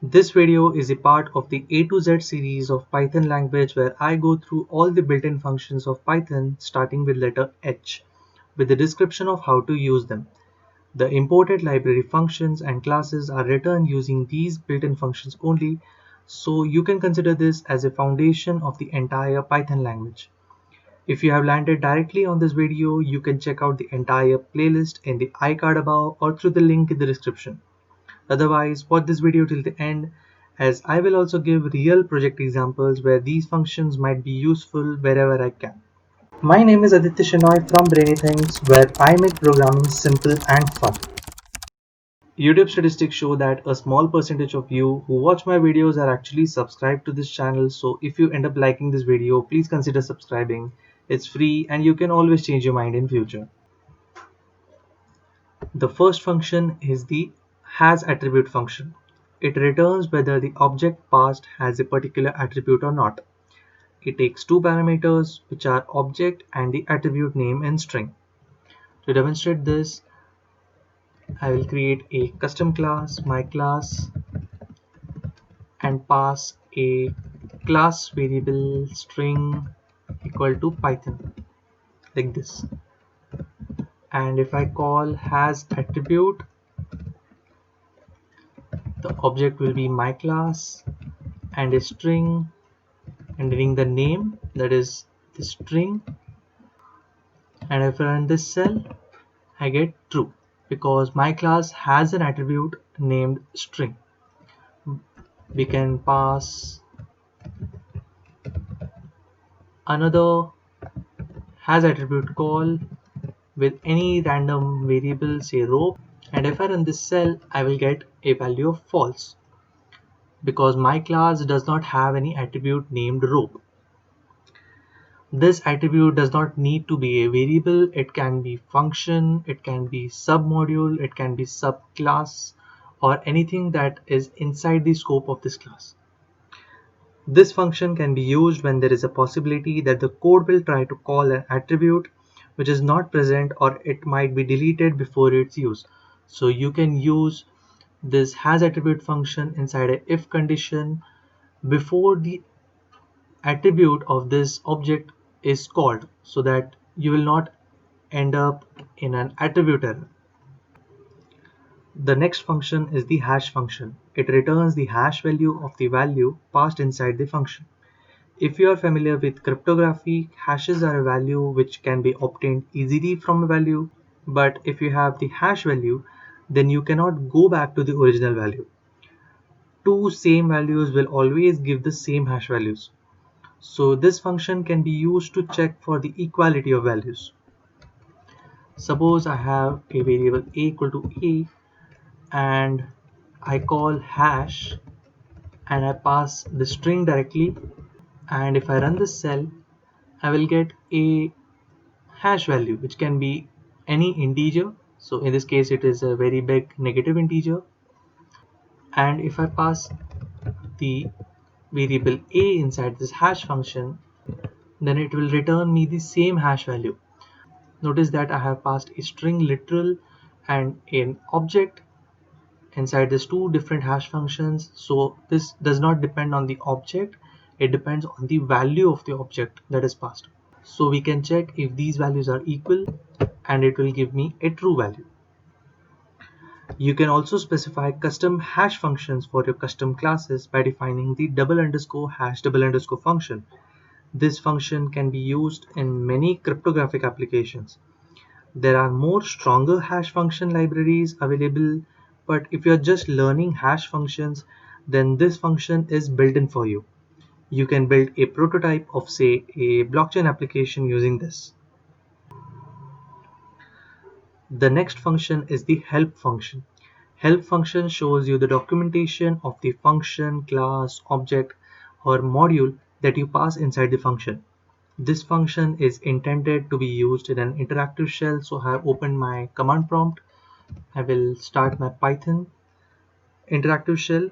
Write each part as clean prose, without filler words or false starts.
This video is a part of the A to Z series of Python language where I go through all the built-in functions of Python starting with letter H with a description of how to use them. The imported library functions and classes are written using these built-in functions only, so you can consider this as a foundation of the entire Python language. If you have landed directly on this video, you can check out the entire playlist in the iCard above or through the link in the description. Otherwise, watch this video till the end, as I will also give real project examples where these functions might be useful wherever I can. My name is Aditya Shenoy from Brainy Things, where I make programming simple and fun. YouTube statistics show that a small percentage of you who watch my videos are actually subscribed to this channel, so if you end up liking this video, please consider subscribing. It's free and you can always change your mind in future. The first function is the hasAttribute function. It returns whether the object passed has a particular attribute or not. It takes two parameters, which are object and the attribute name in string. To demonstrate this, I will create a custom class, my class, and pass a class variable string equal to Python, like this. And if I call hasAttribute, the object will be my class and a string containing the name, that is the string, and if I run this cell, I get true because my class has an attribute named string. We can pass another hasAttribute call with any random variable, say rope, and if I run this cell, I will get a value of false because my class does not have any attribute named rope. This attribute does not need to be a variable, it can be function, it can be submodule, it can be subclass, or anything that is inside the scope of this class. This function can be used when there is a possibility that the code will try to call an attribute which is not present, or it might be deleted before its use. So you can use this hasAttribute function inside a if condition before the attribute of this object is called, so that you will not end up in an attribute error. The next function is the hash function. It returns the hash value of the value passed inside the function. If you are familiar with cryptography, hashes are a value which can be obtained easily from a value, but if you have the hash value, then you cannot go back to the original value. Two same values will always give the same hash values. So this function can be used to check for the equality of values. Suppose I have a variable a equal to a and I call hash and I pass the string directly, and if I run this cell, I will get a hash value which can be any integer. So in this case it is a very big negative integer, and if I pass the variable a inside this hash function, then it will return me the same hash value. Notice that I have passed a string literal and an object inside these two different hash functions, so this does not depend on the object, it depends on the value of the object that is passed. So we can check if these values are equal and it will give me a true value. You can also specify custom hash functions for your custom classes by defining the _hash function. This function can be used in many cryptographic applications. There are more stronger hash function libraries available, but if you're just learning hash functions, then this function is built in for you. You can build a prototype of, say, a blockchain application using this. The next function is the help function. Help function shows you the documentation of the function, class, object, or module that you pass inside the function. This function is intended to be used in an interactive shell, so I have opened my command prompt. I will start my Python interactive shell.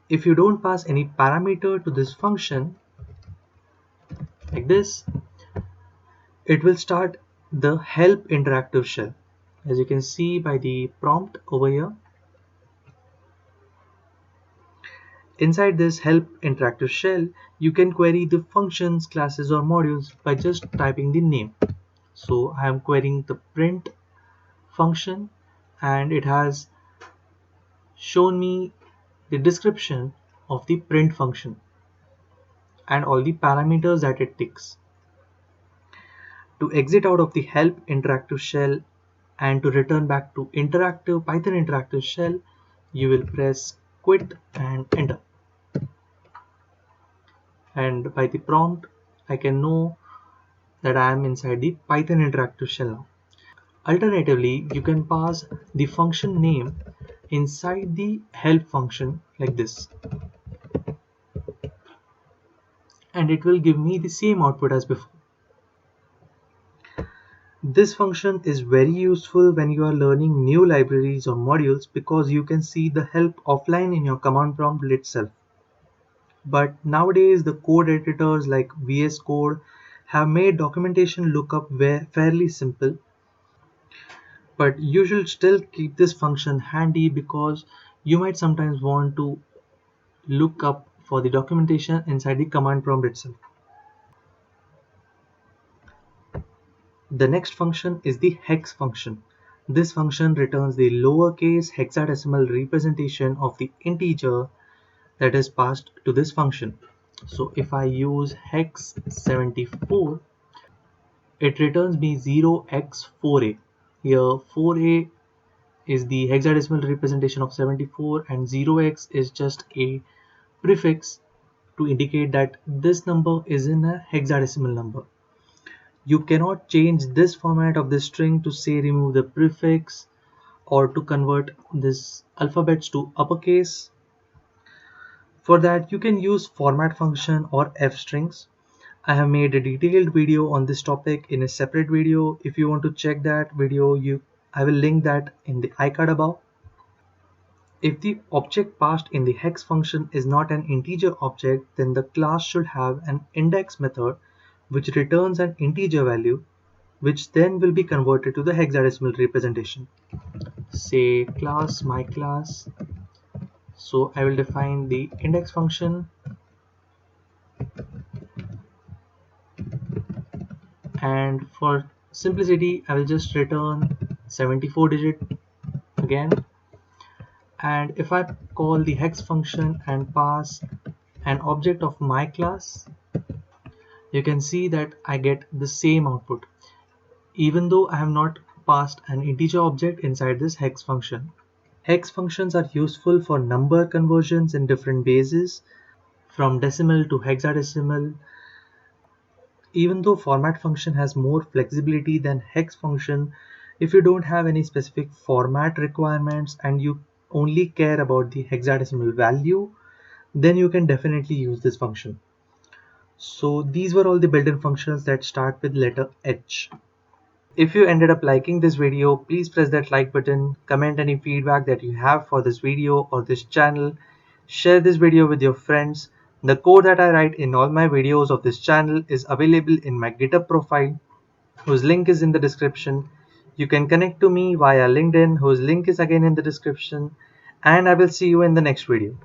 If you don't pass any parameter to this function, like this, it will start the help interactive shell. As you can see by the prompt over here, Inside this help interactive shell, you can query the functions, classes or modules by just typing the name. So I am querying the print function and it has shown me the description of the print function and all the parameters that it takes. To exit out of the help interactive shell and to return back to Python interactive shell, you will press quit and enter. And by the prompt, I can know that I am inside the Python interactive shell now. Alternatively, you can pass the function name inside the help function like this, and it will give me the same output as before. This function is very useful when you are learning new libraries or modules because you can see the help offline in your command prompt itself. But nowadays the code editors like VS Code have made documentation lookup fairly simple, but you should still keep this function handy because you might sometimes want to look up for the documentation inside the command prompt itself. The next function is the hex function. This function returns the lowercase hexadecimal representation of the integer that is passed to this function. So if I use hex 74, it returns me 0x4a. Here 4a is the hexadecimal representation of 74 and 0x is just a prefix to indicate that this number is in a hexadecimal number. You cannot change this format of the string to say remove the prefix or to convert this alphabets to uppercase. For that you can use format function or f strings. I have made a detailed video on this topic in a separate video. If you want to check that video, I will link that in the iCard above. If the object passed in the hex function is not an integer object, then the class should have an index method which returns an integer value, which then will be converted to the hexadecimal representation. Say class my class. So I will define the index function and for simplicity I will just return 74 digit again. And if I call the hex function and pass an object of my class, you can see that I get the same output even though I have not passed an integer object inside this hex function. Hex functions are useful for number conversions in different bases from decimal to hexadecimal. Even though format function has more flexibility than hex function, if you don't have any specific format requirements and you only care about the hexadecimal value, then you can definitely use this function. So these were all the built-in functions that start with letter H. If you ended up liking this video, please press that like button, comment any feedback that you have for this video or this channel, share this video with your friends. The code that I write in all my videos of this channel is available in my GitHub profile, whose link is in the description. You can connect to me via LinkedIn, whose link is again in the description, and I will see you in the next video.